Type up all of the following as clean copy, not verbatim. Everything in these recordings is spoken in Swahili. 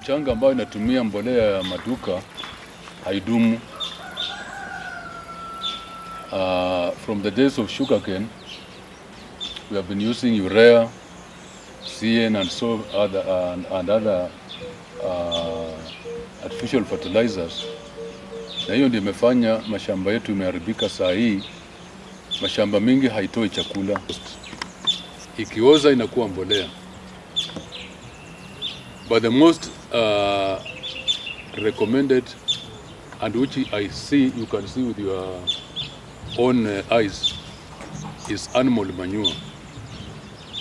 mchanga ambayo inatumia mbolea ya maduka haidumu. From the days of sugarcane, we have been using urea, CN and so other artificial fertilizers, na hiyo ndio imefanya mashamba yetu imeharibika. Saa hii mashamba mingi haitoi chakula, ikioza inakuwa mbolea. But the most recommended, and which I see, you can see with your own eyes, is animal manure.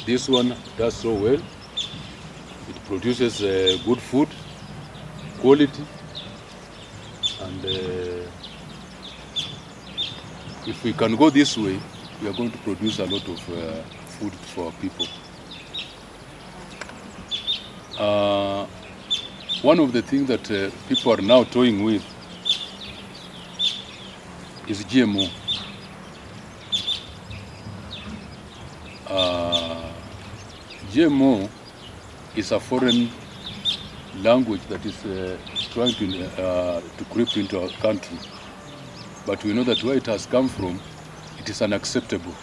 This one does so well. It produces good food, quality, and if we can go this way, we are going to produce a lot of food for our people. One of the things that people are now toying with is GMO. GMO is a foreign language that is trying to creep into our country, but we know that where it has come from, it is unacceptable,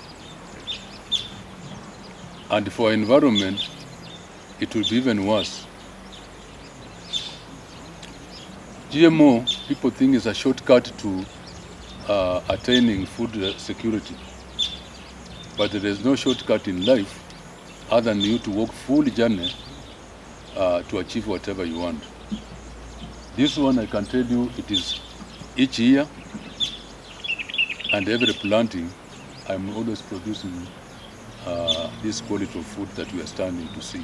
and for our environment, it will be even worse. GMO, people think, is a shortcut to attaining food security, but there is no shortcut in life other than you to walk full journey to achieve whatever you want. This one, I can tell you, it is each year and every planting, I'm always producing this quality of food that we are starting to see.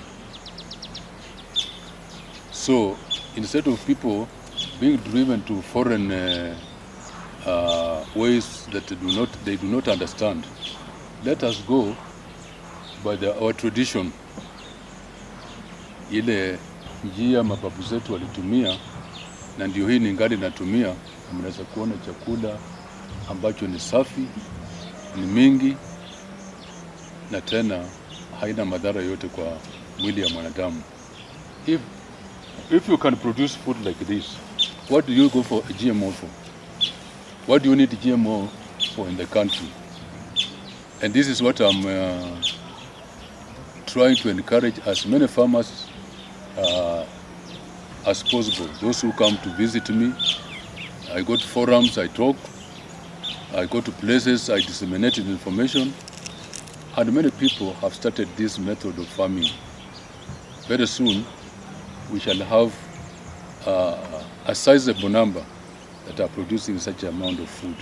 So instead of people being driven to foreign ways that they do not understand, let us go by our tradition, ile njia mababu zetu walitumia, na ndio hii ningali natumia. Mnaweza kuona chakula ambacho ni safi, ni mingi, na tena haina madhara yote kwa mwili ya mwanadamu. If you can produce food like this, what do you go for a GMO for? What do you need GMO for in the country? And this is what I'm trying to encourage as many farmers as possible. Those who come to visit me, I go to forums, I talk, I go to places, I disseminate information, and many people have started this method of farming. Very soon, we shall have a sizable number that are producing such amount of food.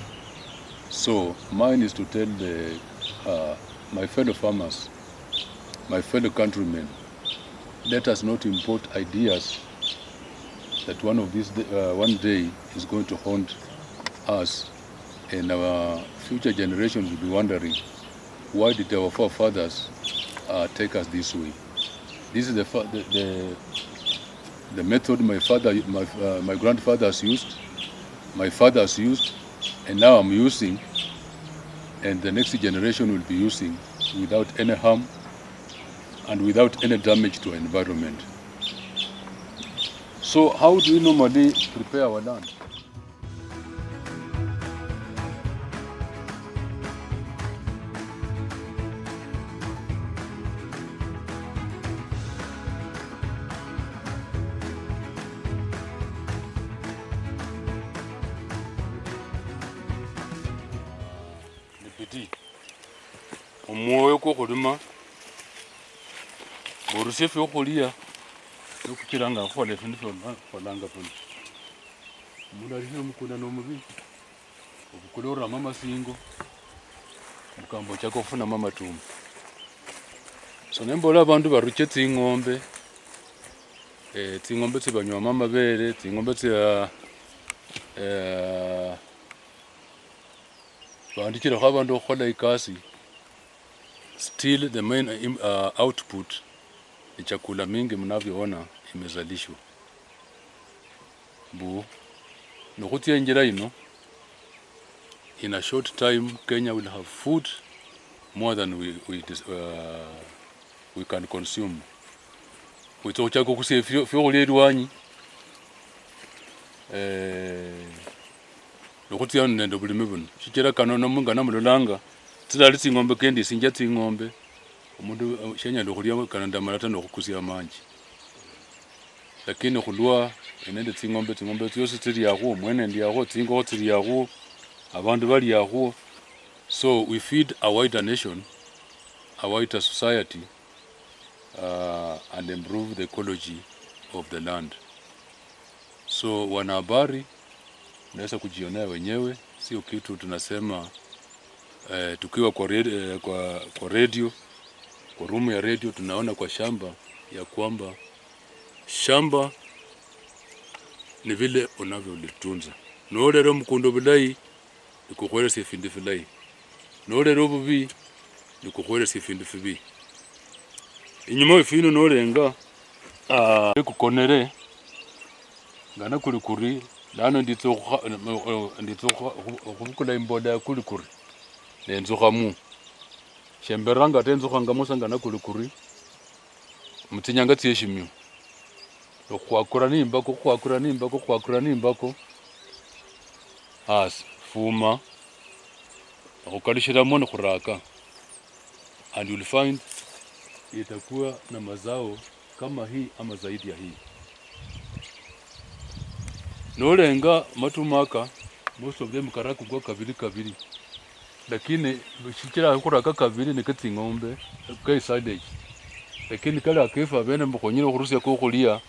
So mine is to tell my fellow farmers, my fellow countrymen, let us not import ideas that one day is going to haunt us, and our future generation will be wondering, why did our forefathers take us this way? This is the method my grandfathers used, my fathers used, and now I'm using, and the next generation will be using without any harm and without any damage to our environment. So how do we normally prepare our land? Omwoyo kwa kulima borusefu okulia okukiranga kwa lefu ndifo falanga poni mulali mukuna no mubi okukolora mama singo mukambo chako kufuna mama tumbo. So nembola abantu baruche tsingombe tsingombe tsibanywa mama bere, tsingombe tsa bandikira kwa abantu okhola ikasi. Still the main output ni chakula mingi mnavyoona imezalishwa. Nokutia njira ino, in a short time Kenya will have food more than we can consume. kuchochako kusie fyo lelwanyi lokutiana nende bulimi buno shichira kano nomunga namulolanga tsilali tsing'ombe kendi sinja tsing'ombe omundu shenyala khulia kana ndamalata nokhukusia manji lakini khulwa nende tsing'ombe tsiosi tsiliakho mwene ndiakho tsingokho tsiliakho abandu baliakho. So we feed a wider nation, a wider society, and improve the ecology of the land. So wanahabari naweza kujionea wenyewe, sio kitu tunasema tukiwa kwa radio, kwa rumu ya radio tunaona kwa shamba ya kwamba shamba ni vile unavyolitunza. Nolero mkundo bulayi nikukhwelesa efindu filayi, nolero bubi nikukhwelesa efindu fibi. Inyuma wefino nolenga kukonere ngana kuri lano nditso khubukula imboda ya kuri nenzukhamu shemberanga tenzukha ngamusa ngana kuri mutinyanga tsieshimyo okhwakura nimbako fuma okhukalishiramo nikhuraka, and you'll find itakuwa na mazao kama hii ama zaidi ya hii. Nolenga matumaka most of them karaku kwa kabili, lakini shichira khuraka kabili ni katsing'ombe kai silage, lakini kala akefa bene mkhonyira khurusia ko khulia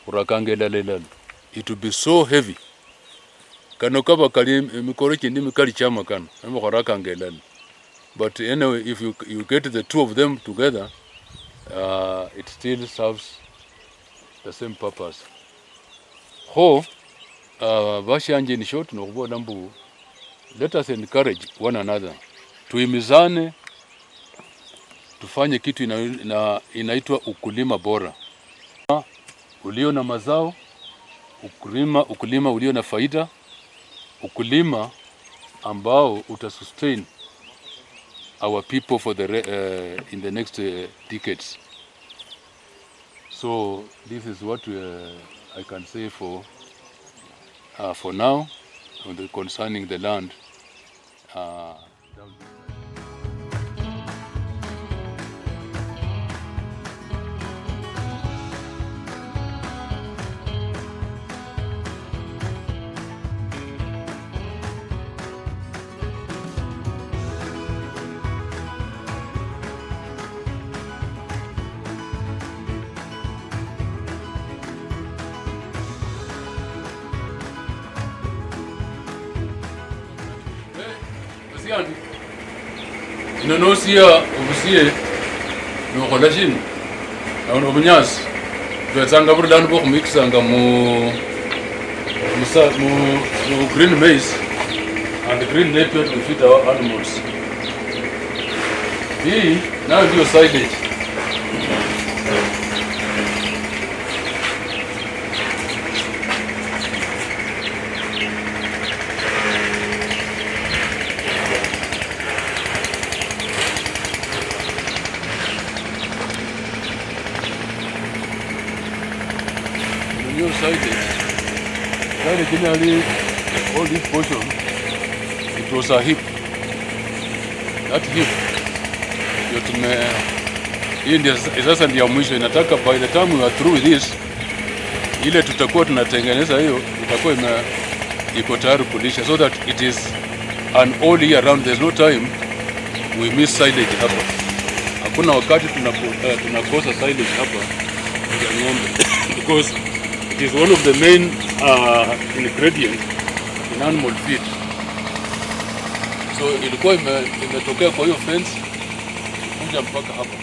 khuraka ngelala. It will be so heavy kano kaba kali mikoro kindi mikali chama kano khuraka ngelala. But anyway, if you get the two of them together, it still serves the same purpose. Bashanje in short no kubola mbu, let us encourage one another, tuimizane, tufanye kitu inaitwa ukulima bora, ulio na mazao, ukulima ulio na faida, ukulima ambao utasustain our people for in the next decades. So this is what I can say for now concerning the land. Inonosia obusie nokhola shino naona obunyasi bwetsanga burulano bwokhumikisanga mu green maize and green napier to feed our animals. Hii nayo ndio silage. Originally, all this portion, it was a heap. That heap, hii ndio sasa ndio mwisho. Inataka by the time we are through with this, ile tutakuwa tunatengeneza hiyo itakuwa iko tayari kulisha, so that it is an all year round. There's no time we miss silage hapa. Hakuna wakati tunakosa silage hapa ya ng'ombe because it is one of the main ingredients in animal feed. So ilikuwa imetokea kwa hiyo fence kuja mpaka hapa.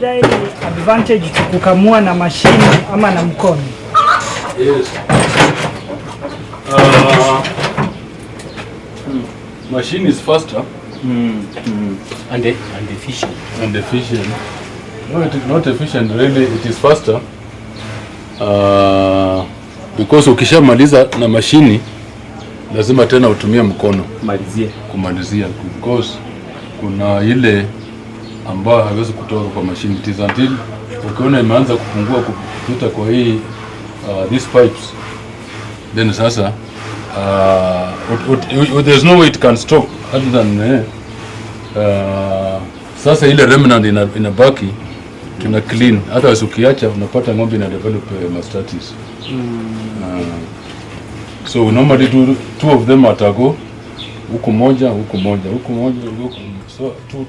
there any advantage to kukamua na mashine ama na mkono? Yes. Machine is faster And efficient. and efficient. No, it is not efficient really, it is faster. Because ukishamaliza na mashini lazima tena utumie mkono kumalizia, because kuna ile ambayo haiwezi kutoka kwa mashini. It is until ukiona imeanza kupungua kupita kwa hii these pipes, then sasa there's no way it can stop other than sasa ile remnant inabaki tuna clean. Hata ukiacha unapata ng'ombe ina develop mastitis. So we normally do 2 of them at a go, huko moja, huko moja, huko moja, huko, so 2.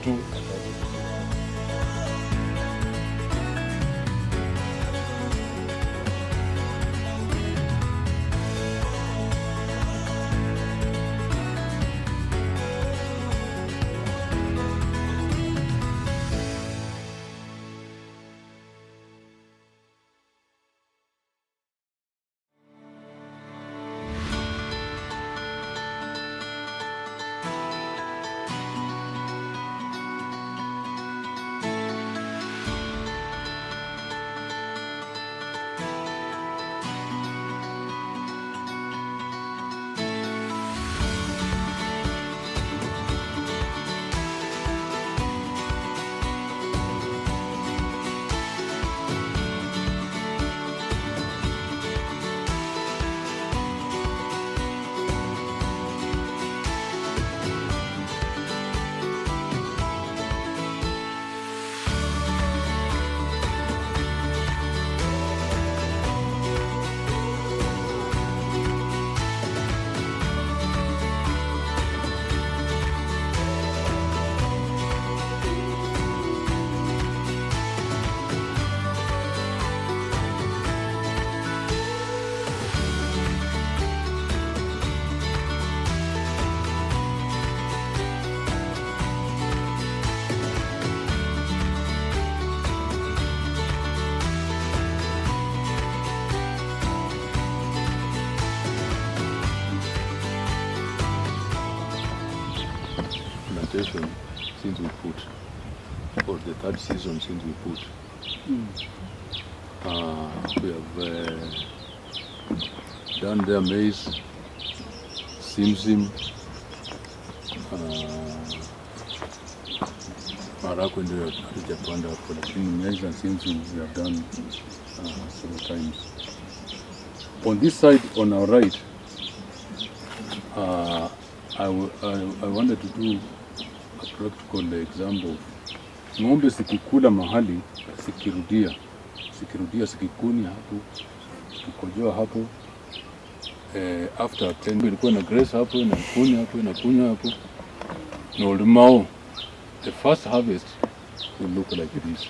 Since we put, or the 3rd season since we put, we have done their maize, simsim, maragwe ndio hatujapanda hapo, lakini maize and simsim we have done several times. On this side, on our right, I wanted to do a practical example. Ng'ombe sikikula mahali, sikikunya hapo, sikikojoa hapo, after 10 ilikuwa na grace hapo, inakunywa hapo, na ulimao, the first harvest will look like this.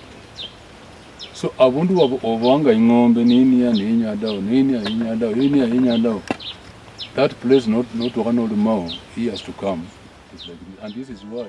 So abundu wabanga ing'ombe nini adao. That place not one ulimao, he has to come. It's like this. And this is why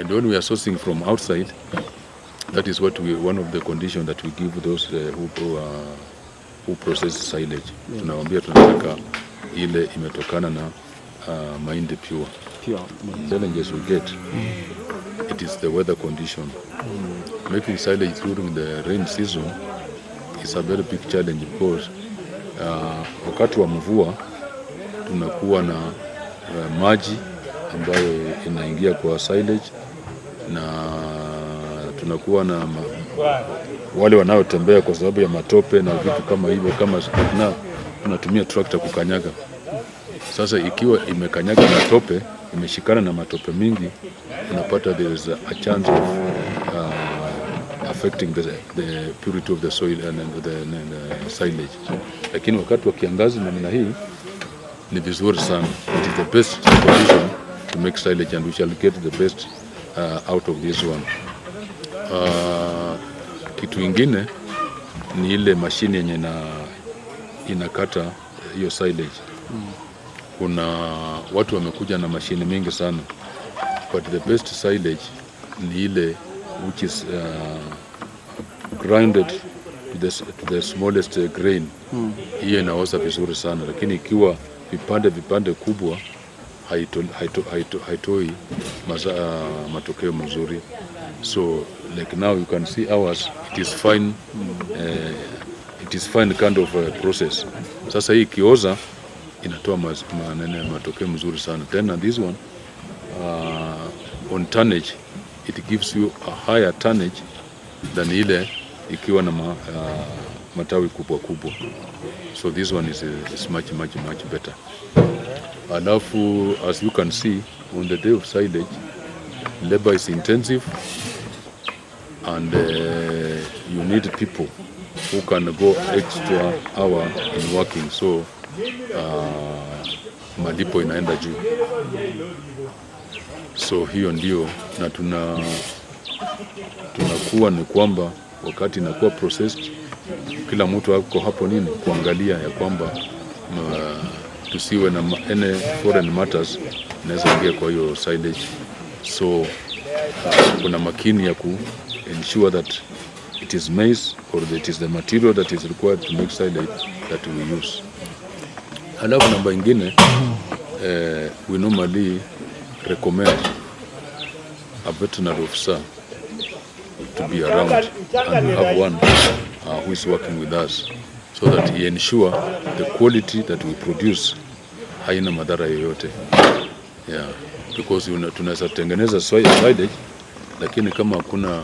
And when we are sourcing from outside, that is one of the conditions that we give those who process silage. Tunawaambia tunataka ile imetokana na mahindi pure. Challenges we get, it is the weather condition. Making silage during the rain season is a very big challenge because wakati wa mvua tunakuwa na maji ambayo inaingia kwa silage, na tunakuwa na wale wanaotembea kwa sababu ya matope na vitu kama hivyo, kama tunatumia tractor kukanyaga. Sasa ikiwa imekanyaga matope, imeshikana na matope mingi, unapata there is a chance of affecting the purity of the soil and the silage. Lakini wakati wa kiangazi namna hii ni vizuri sana. It is the best condition to make silage, and we shall get the best out of this one. Kitu ingine ni ile mashine yenye inakata hiyo silage. Kuna watu wamekuja na mashine mingi sana, but the best silage ni ile which is grinded to the smallest grain. Hiyo inaoza vizuri sana, lakini ikiwa vipande kubwa haitoi matokeo mazuri. So like now you can see ours, it is fine. It is fine kind of process. Sasa hii ikioza inatoa matokeo mzuri sana. Tena this one on tonnage, it gives you a higher tonnage than ile ikiwa na matawi kubwa. So this one is much better. Alafu, as you can see, on the day of silage, labor is intensive, and you need people who can go extra hour in working. So malipo inaenda juu. So hiyo ndio, na tunakuwa ni kwamba wakati inakuwa processed, kila mtu ako hapo kuangalia ya kwamba tusiwe na any foreign matters inaweza ingia kwa hiyo silage. So kuna makini ya ensure that it is maize or that it is the material that is required to make silage that we use. Alafu namba ingine, we normally recommend a veterinary officer to be around, and we have one who is working with us so that he ensure the quality that we produce haina madhara yoyote. Yeah, because tunaweza tengeneza silage, lakini kama hakuna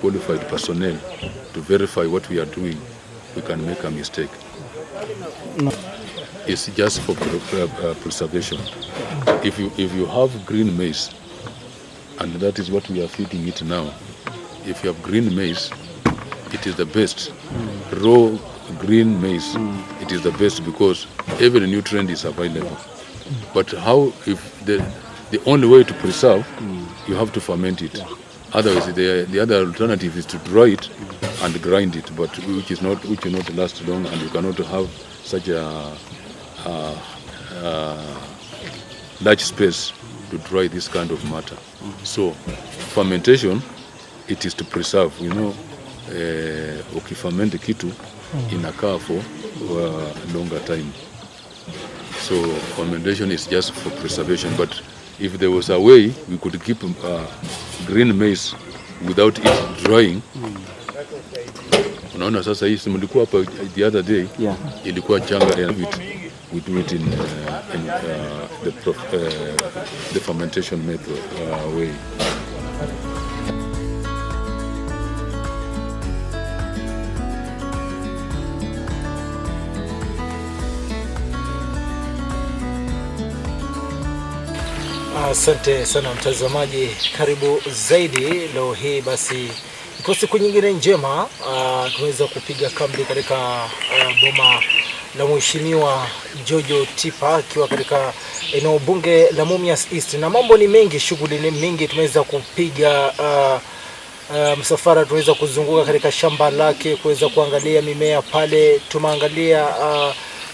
qualified personnel to verify what we are doing, we can make a mistake. No. It's just for preservation. If you have green maize, and that is what we are feeding it now, if you have green maize, it is the best. Raw green maize, it is the best because every nutrient is available. But how, if the only way to preserve, you have to ferment it. Otherwise, the other alternative is to dry it and grind it, but which will not last long, and you cannot have such a large space to dry this kind of matter. So fermentation, it is to preserve. Ukiferment kitu inakaa for longer time. So fermentation is just for preservation. But if there was a way we could keep green maize without it drying, unaona sasa hii simulikuwa hapa the other day, ilikuwa changa, we do it in the fermentation method way. Asante sana mtazamaji, karibu zaidi. Leo hii basi ipo siku nyingine njema, tumeweza kupiga kambi katika boma la Mheshimiwa Jojo Tipa akiwa katika eneo bunge la Mumias East, na mambo ni mengi, shughuli ni mingi. Tumeweza kupiga msafara, tumeweza kuzunguka katika shamba lake kuweza kuangalia mimea pale, tumeangalia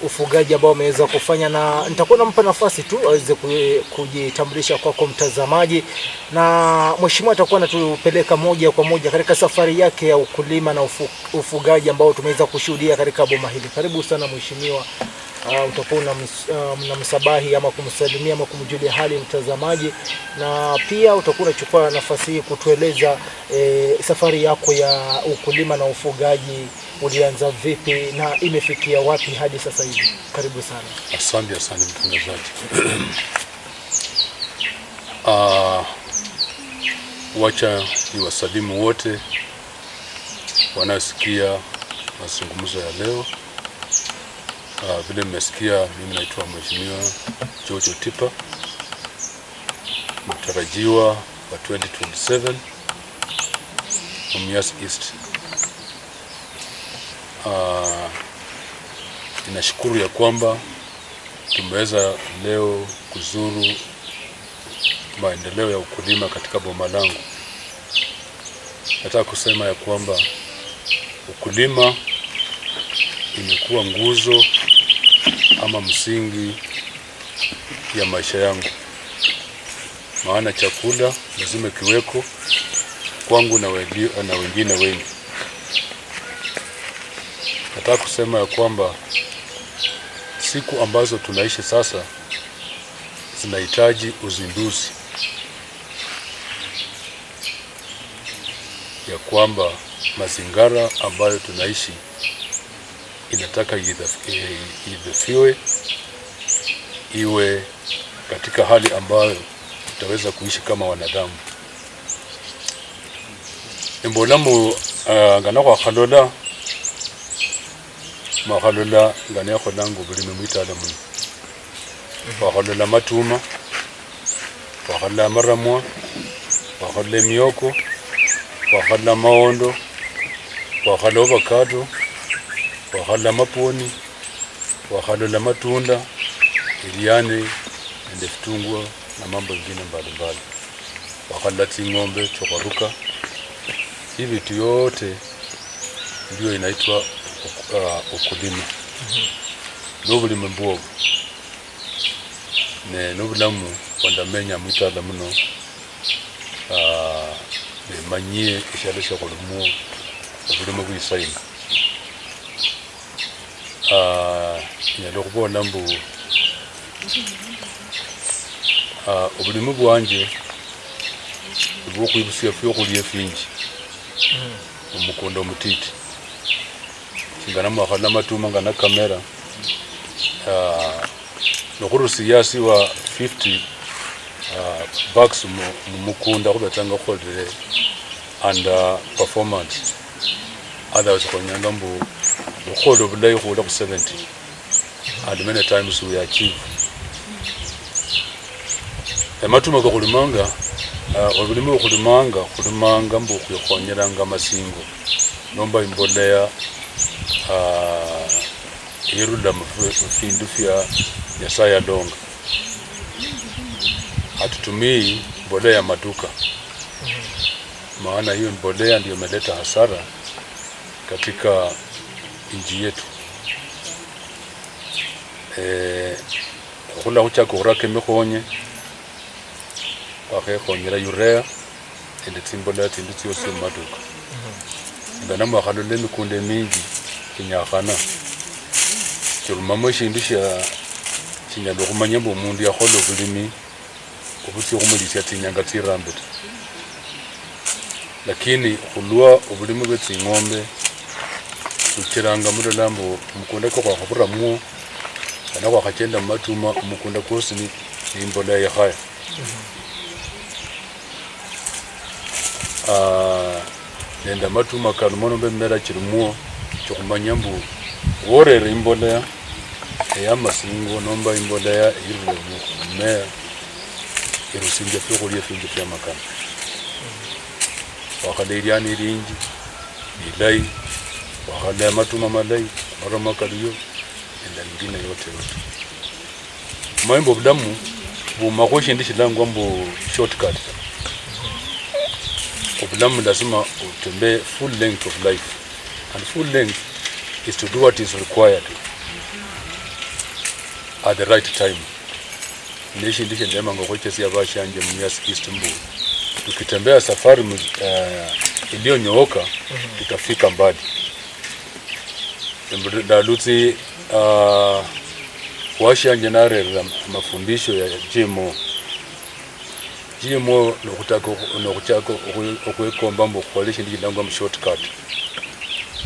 ufugaji ambao ameweza kufanya, na nitakuwa nampa nafasi tu aweze kujitambulisha kwako mtazamaji, na mheshimiwa atakuwa anatupeleka moja kwa moja katika safari yake ya ukulima na ufugaji ambao tumeweza kushuhudia katika boma hili. Karibu sana mheshimiwa. Utakuwa msabahi ama kumsalimia ama kumjulia hali mtazamaji, na pia utakuwa unachukua nafasi hii kutueleza safari yako ya ukulima na ufugaji ulianza vipi na imefikia wapi hadi sasa hivi. Karibu sana. Asante sana mtangazaji. Wacha ni wasalimu wote wanaosikia mazungumzo ya leo. Vile mmesikia, mimi naitwa Mheshimiwa George Otipa, mtarajiwa wa 2027 Mumias East. Ninashukuru ya kwamba tumeweza leo kuzuru maendeleo ya ukulima katika boma langu. Nataka kusema ya kwamba ukulima imekuwa nguzo ama msingi ya maisha yangu, maana chakula lazima kiweko kwangu na wengine wengi. Nataka kusema ya kwamba siku ambazo tunaishi sasa zinahitaji uzinduzi, ya kwamba mazingira ambayo tunaishi inataka idhafiwe, iwe katika hali ambayo tutaweza kuishi kama wanadamu. Mbolamu ngana kwa khalola makhalola ngana kwa langu bulimi mwitala muno. Kwa khalola matuma, kwa khalola maramwa, kwa khalola miyoko, kwa khalola maondo, kwa khalola avocado, wakhala maponi, wakhala matunda, iliane, ende vitungua na mambo mengine mbalimbali. Wakhala ng'ombe, chokoruka. Hivi vitu yote ndio inaitwa ukulima. Nobulima mbogo. Ne nobulamu wandamenya mwitala muno. Manyie ishalesha kulumu obulima bwisaina. Nyalo kubona mbu obulimu bwanje bw'okwibusia by'okulya fingi omukunda omutiti ngana mwakhala matuma ngana kamera nokurusiyasi wa 50 bucks mumukunda kubatanga kholere and performance otherwise konyanga mbu ukholo bulayi khula ku 70 and many times we achieve. Matuma ko kulimanga obulimi kulimanga mbu kukhonyeranga masingo nomba imbolea irula mfindu fya Nyasaye adonga. Hatutumii mbolea ya maduka, maana hiyo mbolea ndio imeleta hasara katika nchi yetu. Kula uchako urake mikhonye wakhekonyera urea ende tsimbolea tindi tsyose mumaduka. Ngana mwakhalole mikunde mingi kinyakhana chirumamo shindu shinyala khumanya mbu omundu yakhola obulimi obutsi khumulisya tsinyanga tsirambire. Lakini khulwa obulimi bwe tsing'ombe kuchiranga mulola mbu mukunda kwa khaburamu kana kwa khachenda matuma mukunda kosi ni imbolea ya khaya. Nenda matuma kalumono bemera chirumuo chokumanya mbu worere imbolea ya masingo nomba imbolea irule mmea irusinja pyokulya fingi fya makana. Wakhaleriani iringi ilai wakhala matuma malai marama kaliyo enda ngine yote. Maimbo bulamu bumakhoshi ndi shilangwa mbu shortcut. Obulamu lazima utembe full length of life, and full length is to do what is required. at the right time. Nishi ndishe ndema ngokochesi ya bashanje mnyasi Istanbul. Tukitembea safari iliyonyooka tutafika mbali. Dalutsi washanje narera mafundisho ya GMO. GMO nokuchako okwekomba mbu kukoresha ndikindangwa mu shortcut.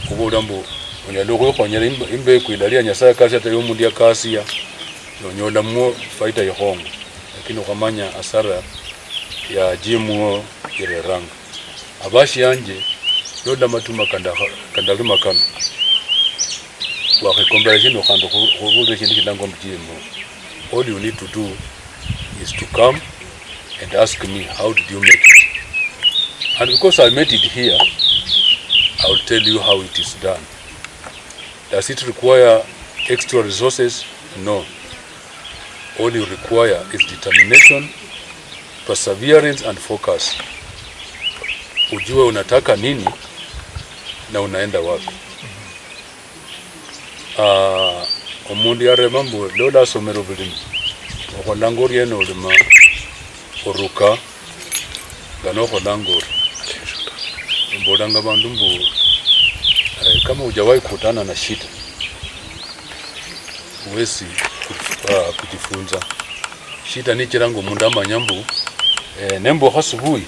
Kubula mbu onyalo kwekonyera imbe kuidalia Nyasaye kasi ata yomundi akasiya nonyola mu faida yihongo, lakini ukamanya asara ya GMO ireranga. Abashi yanje yoda matuma kandaluma kano wakikomba chino kando kubule chini kidango mu GMO. All you need to do is to come and ask me, how did you make it? And because I made it here, I will tell you how it is done. Does it require extra resources? No. All you require is determination, perseverance and focus. Ujue unataka nini na unaenda wapi. Omundi yare mambo lola somero bilimi. Okolangori eno ulima oruka gano okolangori. Mbodanga bandu mbu kama hujawahi kukutana na shida huwezi kujifunza. Shida ni chirango munda manyambu nembo hasubuhi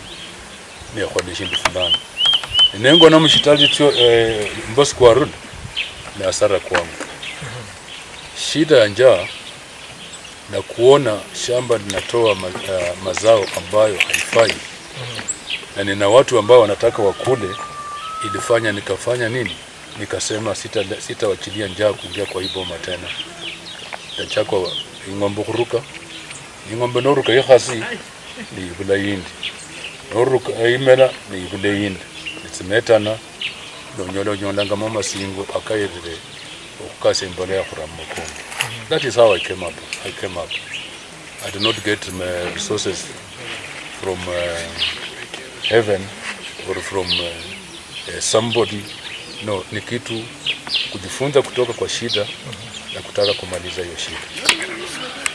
ni kwa shindu fulani. Nengo na mshitali tio mbosi kwa rudi ni asara kwangu. Shida ya njaa na kuona shamba linatoa mazao ambayo haifai na nina watu ambao wanataka wakule, ilifanya nikafanya nini? Nikasema sitawachilia njaa kuingia kwa hii boma tena. Tachako ingombe kuruka. Ingombe noruka yahasi ni ibula yindi. Noruka imela ni ibula yindi. Nitmetana nonyolanga mama singo akairire okukase mbole ya kuramuko. That is how I came up. I did not get my resources from heaven or from somebody. No, ni kitu kujifunza kutoka kwa shida na kutaka kumaliza hiyo shida.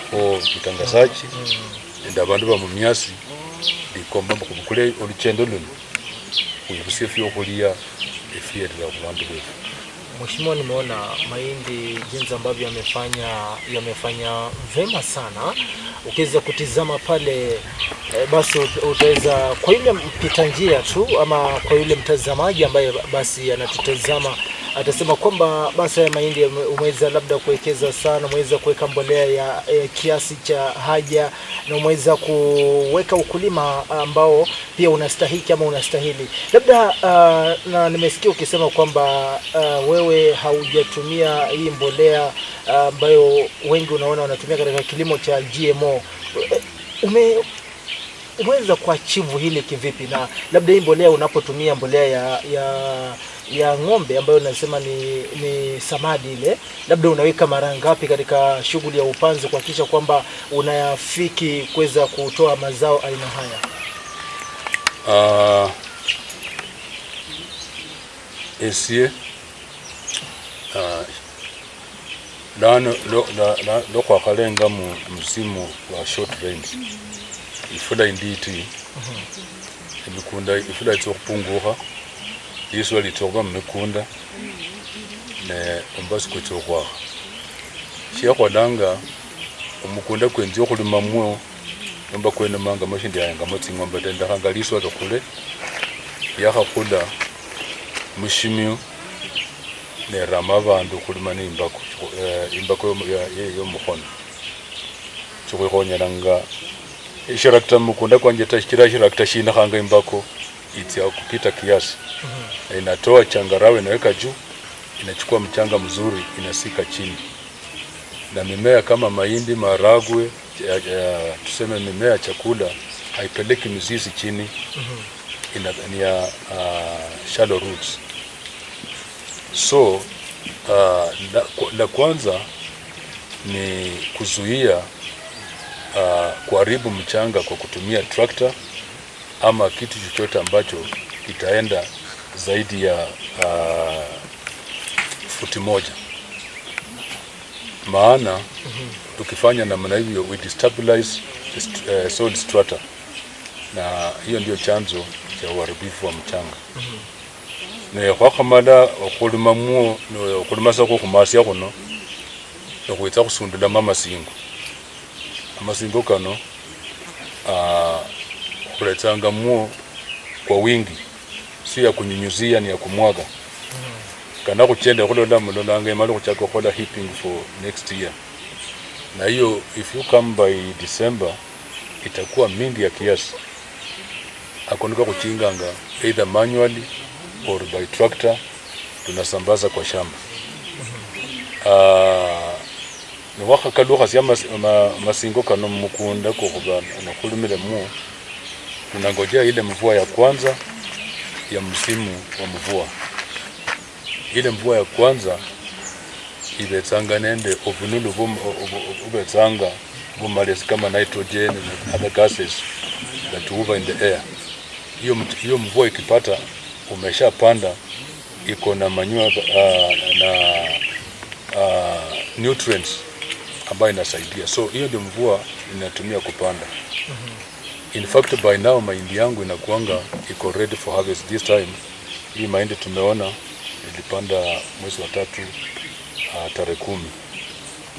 Kwa kitangazaji ndio abantu ba mumyasi ndikomba mukule olichendo luno kuyibusie fyo kulia efia la abantu befu. Mheshimiwa, nimeona mahindi jinsi ambavyo yamefanya vema sana. Ukiweza kutizama pale basi utaweza kwa yule mpita njia tu ama kwa yule mtazamaji ambaye basi anatutazama atasema kwamba basi ya mahindi umeweza labda kuwekeza sana, umeweza kuweka mbolea ya kiasi cha haja na umeweza kuweka ukulima ambao pia unastahiki ama unastahili. Labda na nimesikia ukisema kwamba wewe haujatumia hii mbolea ambayo wengi unaona wanatumia katika kilimo cha GMO. Umeweza kuachivu hili kivipi? Na labda hii mbolea unapotumia mbolea ya ng'ombe ambayo nasema ni samadi ile, labda unaweka mara ngapi katika shughuli ya upanzi kuhakikisha kwamba unayafiki kuweza kutoa mazao aina haya? Esie lo kwa kalenga msimu wa short rains ifula inditi imikunda ifula itokupunguha Yesu alitoka mmekunda ne ombasi kuchokwa shia kwa danga umukunda kwenzi okulima mwo nomba kwene manga mashindi yanga motsi ngombe tenda hangaliswa tokule yakakula mushimyo ne rama bandu kulima ne imbako yo mukono chokonyeranga ishirakta mukunda kwanje tashikira shirakta shina hanga imbako itsi kupita kiasi. Inatoa changarawe inaweka juu, inachukua mchanga mzuri inasika chini. Na mimea kama mahindi, maragwe, tuseme mimea chakula haipeleki mizizi chini. Ni ya shallow roots. So la kwanza ni kuzuia kuharibu mchanga kwa kutumia trakta ama kitu chochote ambacho kitaenda zaidi ya futi moja. maana tukifanya namna hivyo we destabilize the soil strata, na hiyo ndio chanzo cha uharibifu wa mchanga. Ne khwakhamala okhulima muo okhulima sako khumasya khuno nokhwitsa khusundulamo amasingo kano khuletsanga muo kwa wingi, si ya kunyunyuzia, ni ya kumwaga. Kana kuchenda khulola mulolanga imali khuchaka khola heaping for next year, na hiyo if you come by December itakuwa mingi ya kiasi. Akonika kuchinganga either manually or by tractor, tunasambaza kwa shamba. Ni wakakaluha siya masingo kano mukunda kukhubana nakhulumile mu, tunangojea ile mvua ya kwanza ya msimu wa mvua. Ile mvua ya kwanza ibetsanga nende obunulu ubetsanga bumalesi kama nitrogen and other gases that hover in the air. Hiyo mvua ikipata umeshapanda, iko na manure na nutrients ambayo inasaidia. So hiyo ndio mvua inatumia kupanda. In fact by now mahindi yangu inakuanga iko ready for harvest this time. Hii mahindi tumeona ilipanda mwezi wa 3 tarehe 10.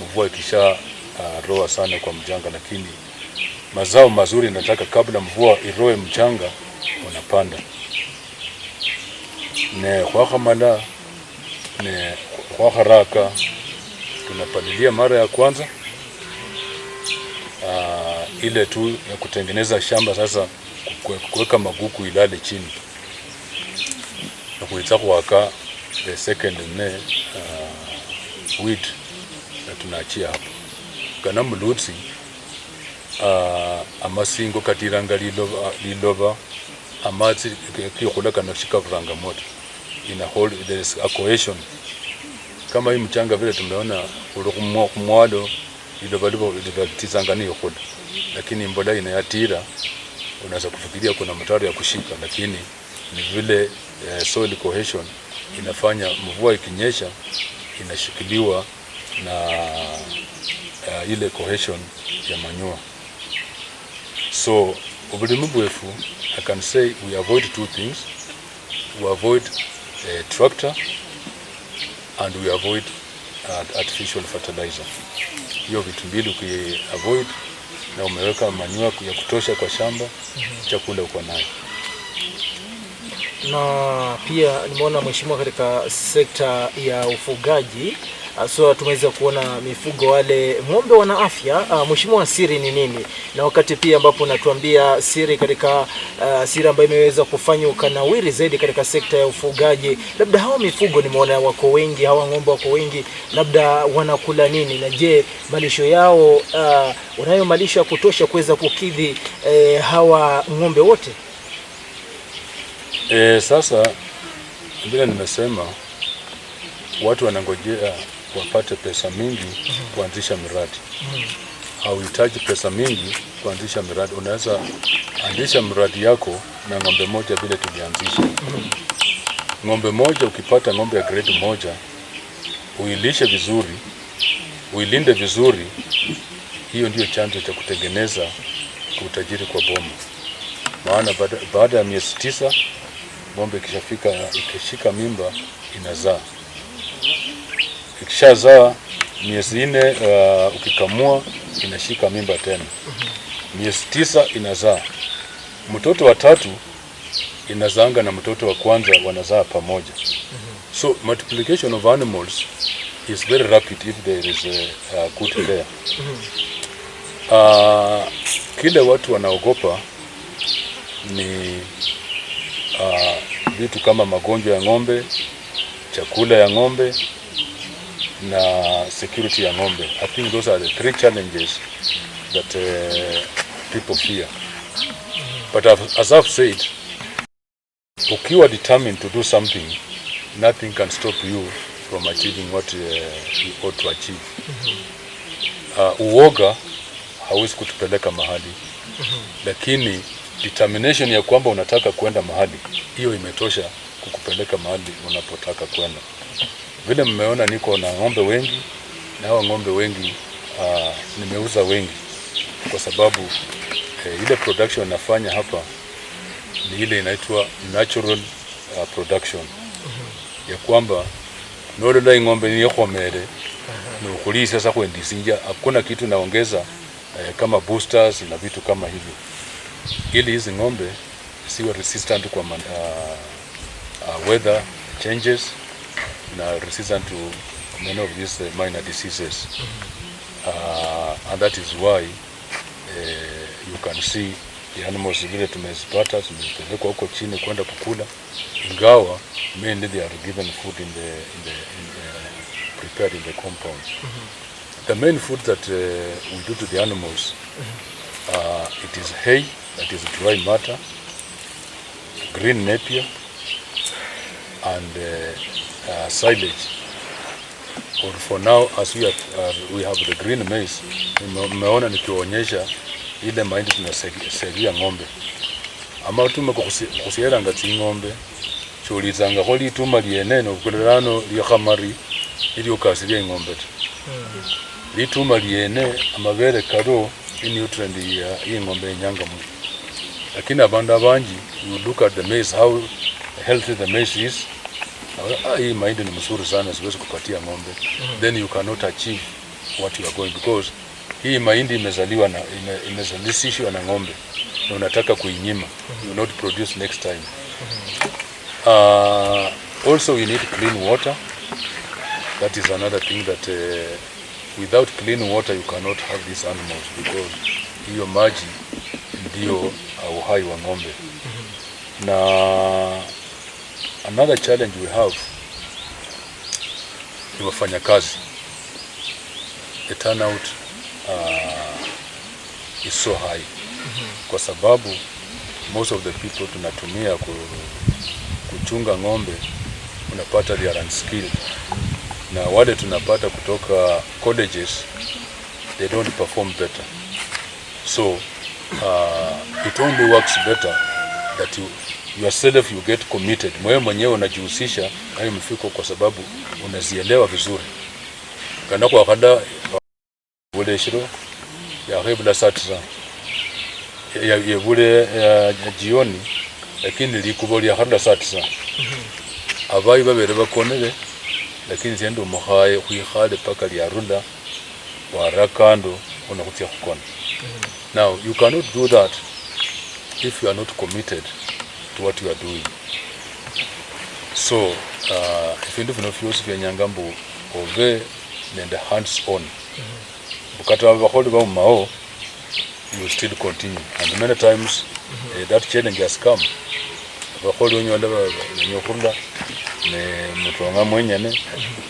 Mvua ikisha roa sana kwa mchanga, lakini mazao mazuri nataka kabla mvua iroe mchanga unapanda. Ne khwakhamala ne khwakharaka tunapalilia mara ya kwanza ile tu ya kutengeneza shamba. Sasa kuweka magugu ilale chini na kuitsa kuwaka the second weed na tunaachia hapo. Kana mulutsi amasingo katiranga liloba amatsi kikhula kana shika kuranga moto in a whole, there is a cohesion. Kama hii mchanga vile tumeona uli kumwalo liloba tizangani yokhula, lakini mbola inayatira unaweza kufikiria kuna mtaro ya kushika, lakini ni vile soil cohesion inafanya mvua ikinyesha inashikiliwa na ile cohesion ya manure. So obulimi bwefu, I can say we avoid two things. We avoid tractor and we avoid artificial fertilizer. Hiyo vitu mbili ukiavoid na umeweka manure ya kutosha kwa shamba, chakula uko nayo. Na pia nimeona mheshimiwa, katika sekta ya ufugaji so tumeweza kuona mifugo wale ng'ombe wana afya. Mheshimiwa, siri ni nini? Na wakati pia ambapo natuambia siri katika siri ambayo imeweza kufanya ukanawiri zaidi katika sekta ya ufugaji, labda hawa mifugo nimeona wako wengi, hawa ng'ombe wako wengi, labda wanakula nini? Na je, malisho yao wanayo malisho ya kutosha kuweza kukidhi hawa ng'ombe wote? Sasa vile nimesema, watu wanangojea wapate pesa mingi kuanzisha miradi. Hauhitaji pesa mingi kuanzisha miradi. Unaweza anzisha miradi yako na ng'ombe moja vile tulianzisha. Ng'ombe moja, ukipata ng'ombe ya grade moja, uilishe vizuri, uilinde vizuri, hiyo ndio chanzo cha kutengeneza utajiri kwa boma. Maana baada ya miezi 9 ng'ombe ikishika mimba inazaa. Ikishazaa miezi 4 ukikamua inashika mimba tena. Miezi 9 inazaa. Mtoto wa 3 inazaanga na mtoto wa kwanza, wanazaa pamoja. So multiplication of animals is very rapid if there is a good layer. Kile watu wanaogopa ni vitu kama magonjwa ya ng'ombe, chakula ya ng'ombe na security ya ng'ombe. I think those are the 3 challenges that people fear. But as I've said, ukiwa determined to do something, nothing can stop you from achieving what you ought to achieve. Uoga hauwezi kutupeleka mahali, lakini determination ya kwamba unataka kwenda mahali, hiyo imetosha kukupeleka mahali unapotaka kwenda. Vile mmeona niko na ng'ombe wengi, na hawa ng'ombe wengi nimeuza wengi kwa sababu ile production nafanya hapa ni ile inaitwa natural production ya kwamba nolola ng'ombe ni khomere ni ukulisa sasa kuendisinja, hakuna kitu naongeza kama boosters na vitu kama hivyo, ili hizi ng'ombe siwe resistant kwa weather changes na resistant to many of these minor diseases. And that is why you can see the animals vile tumezipata tumepelekwa huko chini kwenda kukula, ingawa mainly they are given food in the prepared in the compound. The main food that we do to the animals, it is hay, that is dry matter, green napier, and silage. Or for now, as we have the green maize, nimeona nikionyesha ile mahindi tunasegia ng'ombe. Ama tuma kusiera ngati ng'ombe chulizanga holi tuma lieneno kulerano lihamari ili ukasiria ng'ombe. Lituma liene amabere karo nutrient ya ng'ombe nyanga mu. Lakini abanda abanji, you look at the maize, how healthy the maize is. Hii mahindi ni mzuri sana, siwezi kupatia ng'ombe. Then you cannot achieve what you are going, because hii mahindi imezaliwa na imezalishwa na ng'ombe na unataka kuinyima, you will not produce next time. Also you need clean water. That is another thing that without clean water you cannot have these animals, because hiyo maji ndio uhai wa ng'ombe. Na another challenge we have ni wafanyakazi. The turnout is so high kwa sababu most of the people tunatumia kuchunga ng'ombe unapata they are unskilled, na wale tunapata kutoka colleges they don't perform better. So it only works better that yourself you get committed. Mwewe mwenyewe unajihusisha na hiyo mifiko kwa sababu unazielewa vizuri. Kana kwa kada wale shiro ya hebla satsa ya vule jioni, lakini likubo lya hada satsa abayi babere bakonele, lakini zendo muhaye kuihale paka lya runda warakando unakutia kukona. Now you cannot do that if you are not committed to what you are doing. So if you do no philosophy nyangambo ove and the hands on bukata abakoli ba mao, you will still continue, and many times that challenge has come. Abakoli onyonda nyokunda ne mutonga mwenyane,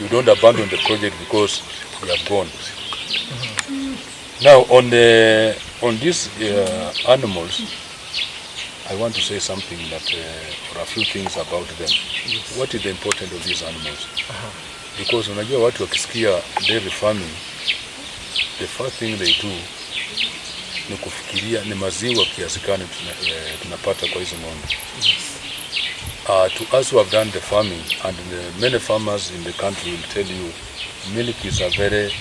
you don't abandon the project because you have gone. Now on these animals, I want to say something that or a few things about them. What is the importance of these animals? Because unajua watu wakisikia dairy farming, the first thing they do ni kufikiria ni maziwa kiasi gani tunapata kwa hizo ng'ombe. To us who have done the farming, and many farmers in the country will tell you, milk is a very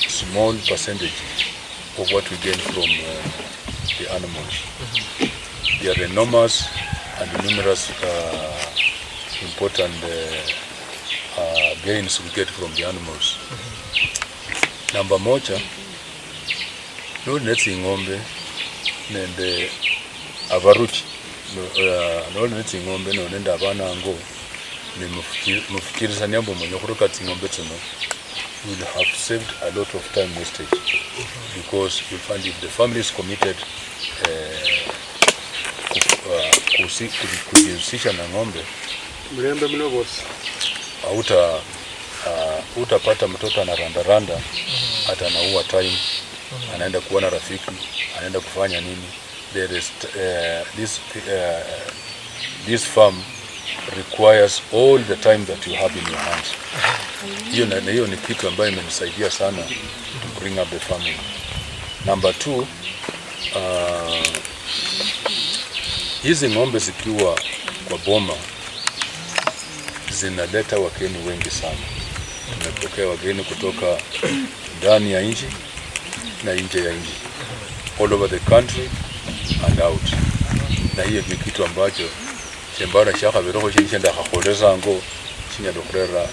small percentage of what we gain from the animals. There are enormous and numerous important gains we get from the animals. Namba moja, no netsi ng'ombe nende avaruchi no netsi ng'ombe no nende abana ngo ni mufikiriza nyambo mwenye kutoka ng'ombe tuno, you will have saved a lot of time wastage, because you find if the family is committed kujihusisha na ng'ombe, mlembe mno boss, utapata mtoto anarandaranda, hata anaua time, anaenda kuona rafiki, anaenda kufanya nini. There is this farm requires all the time that you have in your hands. Hiyo ni kitu ambayo imenisaidia sana to bring up the family. Number 2, hizi ng'ombe zikiwa kwa boma zinaleta wakeni wengi sana. tumepokea wageni kutoka ndani ya nchi na nje ya nchi, all over the country and out. Na hiyo ni kitu ambacho chembara shaka biroho chenda khakoleza ngo chinya dokrera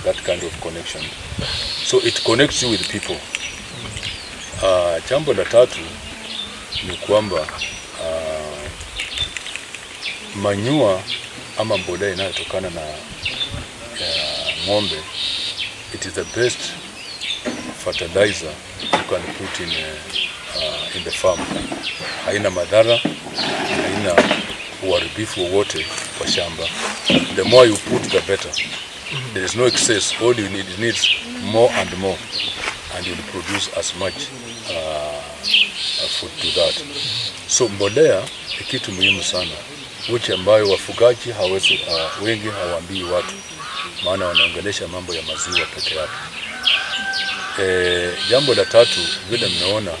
that kind of connection, so it connects you with people. Jambo la tatu ni kwamba manyua ama mbolea inayotokana na ng'ombe, it is the best fertilizer you can put in the farm. Haina madhara, haina uharibifu wowote kwa shamba. The more you put, the better. There is no excess. All you need needs more and more, and you will produce as much food to that. So mbolea ni kitu muhimu sana, which ambayo wafugaji hawezi wengi hawaambii watu, maana wanaongelesha mambo ya maziwa peke yake. Jambo la tatu vile mnaona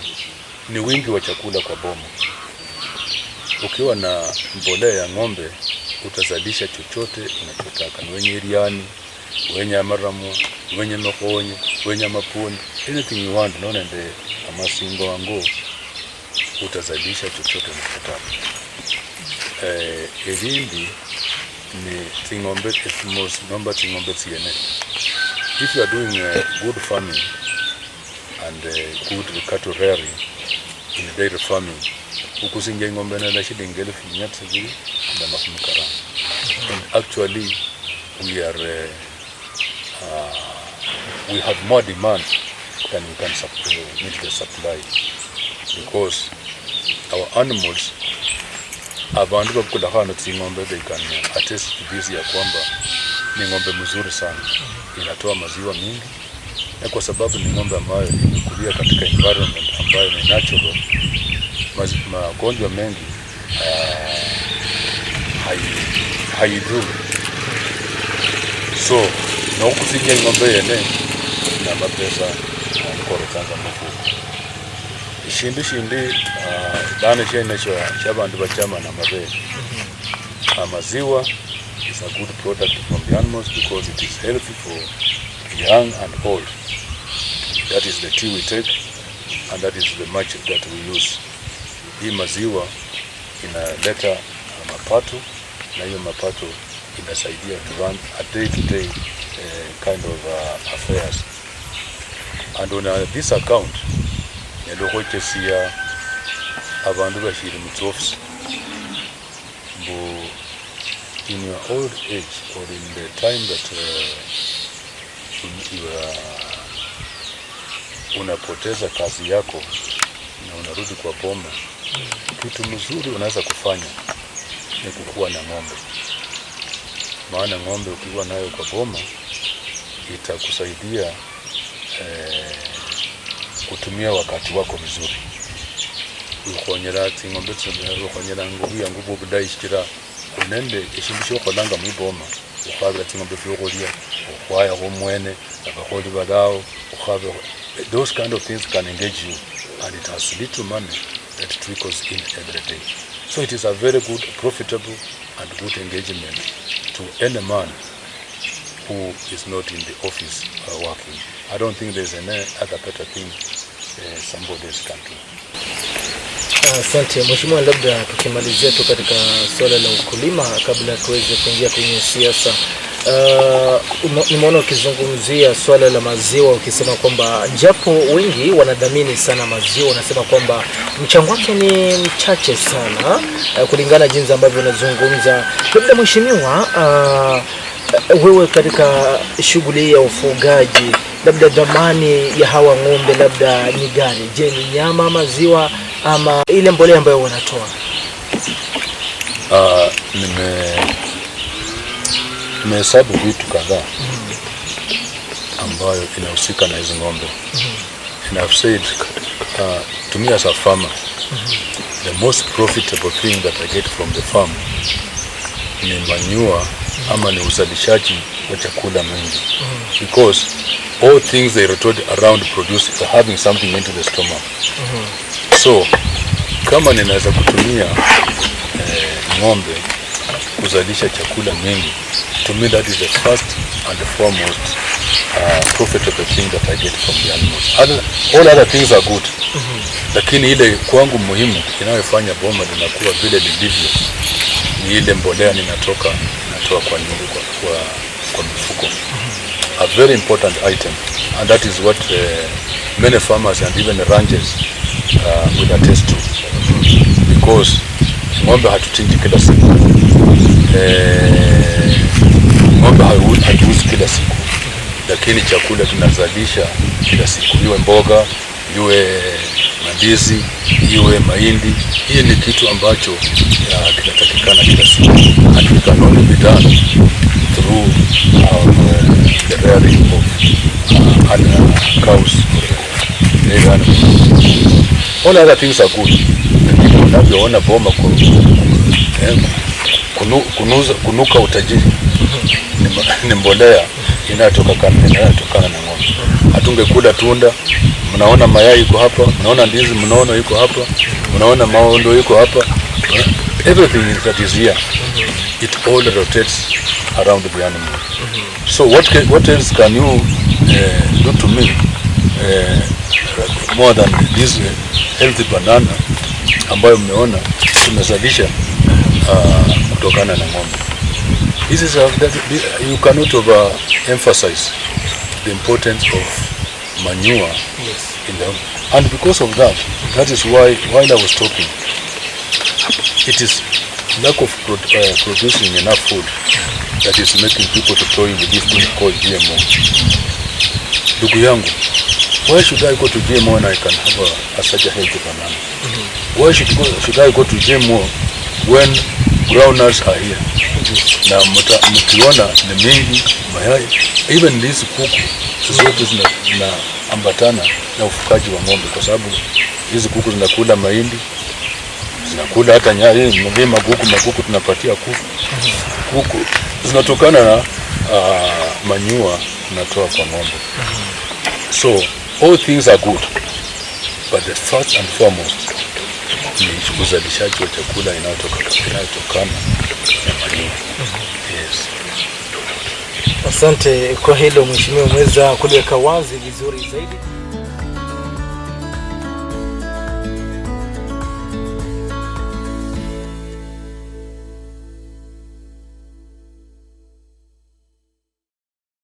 ni wingi wa chakula kwa boma. Ukiwa na mbolea ya ng'ombe utazalisha chochote unachotaka, ni wenye iriani, wenye amaramu, wenye makonyo, wenye mapuni, anything you want, naona nde amasingo wango utazalisha chochote unachotaka. Elindi ni tingombe, most number tingombe tiene. If you are doing good farming and good cattle rearing in dairy farming, ukusinja ngombe na shilingi 1,000 na mafumukara. And actually we have more demand than we can meet the supply, because our animals, abantu bakula hano ngombe, they can attest to this ya kwamba ni ngombe mzuri sana, inatoa maziwa mingi, na kwa sababu ni ngombe ambayo imekulia katika environment ambayo ni natural, magonjwa mengi haidhuru. So na ukusinja ngombe yene na mapesa nkoro kanga mfuko shindi dana chene chabantu bachama na mabe. Maziwa is a good product from the animals because it is healthy for young and old. That is the tea we take, and that is the much that we use. Hii maziwa inaleta mapato, na hiyo mapato inasaidia to run a day-to-day kind of affairs. And on this account, nelokochesia abantu bashiri mu office, but in your old age or in the time that unapoteza kazi yako na unarudi kwa boma, kitu mzuri unaweza kufanya ni kukuwa na ng'ombe. Maana ng'ombe ukiwa nayo kwa boma itakusaidia kutumia wakati wako vizuri. Ukonyera ng'ombe tsomera ukonyera ngubu ya ngubu budayishira unende eshimbisho kolanga mu boma, ukhabira ng'ombe fyokolia, ukwaya komwene abakoli badao, ukhabe. Those kind of things can engage you, and it has little money that trickles in every day. So it is a very good, profitable and good engagement to any man who is not in the office working. I don't think there's any other better thing somebody can do. Asante Mheshimiwa, labda tukimalizia tu katika swala la ukulima kabla tuweze kuingia kwenye siasa. Nimeona ukizungumzia swala la maziwa ukisema kwamba japo wengi wanadhamini sana maziwa, wanasema kwamba mchango wake ni mchache sana kulingana jinsi ambavyo unazungumza. Labda Mheshimiwa, wewe katika shughuli ya ufugaji, labda dhamani ya hawa ng'ombe labda ni gani? Je, ni nyama, maziwa ama ile mbolea ambayo wanatoa? Nimehesabu vitu kadhaa ambayo inahusika na hizo ng'ombe. And I've said to me as a farmer, the most profitable thing that I get from the farm ni manure ama ni uzalishaji wa chakula mingi, because all things they rotate around produce having something into the stomach. So kama ninaweza kutumia ng'ombe kuzalisha chakula mingi, to me that is the first and the foremost profit of the thing that I get from the animals. All other things are good. Lakini ile kwangu muhimu inayofanya boma linakuwa vile lilivyo ni ile mbolea natoa kwa mifuko. A very important item, and that is what many farmers and even ranchers will attest to, because ng'ombe hatuchinji kila siku, ng'ombe hatuuzi kila siku, lakini chakula tunazalisha kila siku, iwe mboga, iwe mandizi, iwe mahindi. Hii ni kitu ambacho kinatakikana kila siku, and it can only be done through the rearing of cows. All other things are good. Unavyoona boma kunuka utajiri ni mbolea inayotokana na ng'ombe. Hatungekula tunda. Mnaona mayai iko hapa, mnaona ndizi mnono iko hapa, mnaona maondo iko hapa. Everything that is here, it all rotates around the animal. So what else can you do to me more than this healthy banana ambayo mmeona tumezalisha kutokana na ng'ombe? This is you cannot emphasize the importance of manure in the, and because of that is why while I was talking, it is lack of producing enough food that is making people to toy with this thing called GMO. Ndugu yangu, why should I go to GMO when I can have such a healthy banana? Why should I go to GMO when groundnuts are here? Na mkiona ni mingi mayai, even these kuku zote zinaambatana na ufugaji wa ng'ombe, kwa sababu hizi kuku zinakula mahindi, zinakula hata nyasi, magugu tunapatia kuku zinatokana na manure tunatoa kwa ng'ombe. So all things are good, but the first and foremost ni uzalishaji wa chakula inayotokana na manure. Yes. Asante kwa hilo mheshimiwa, umeweza kuliweka wazi vizuri zaidi.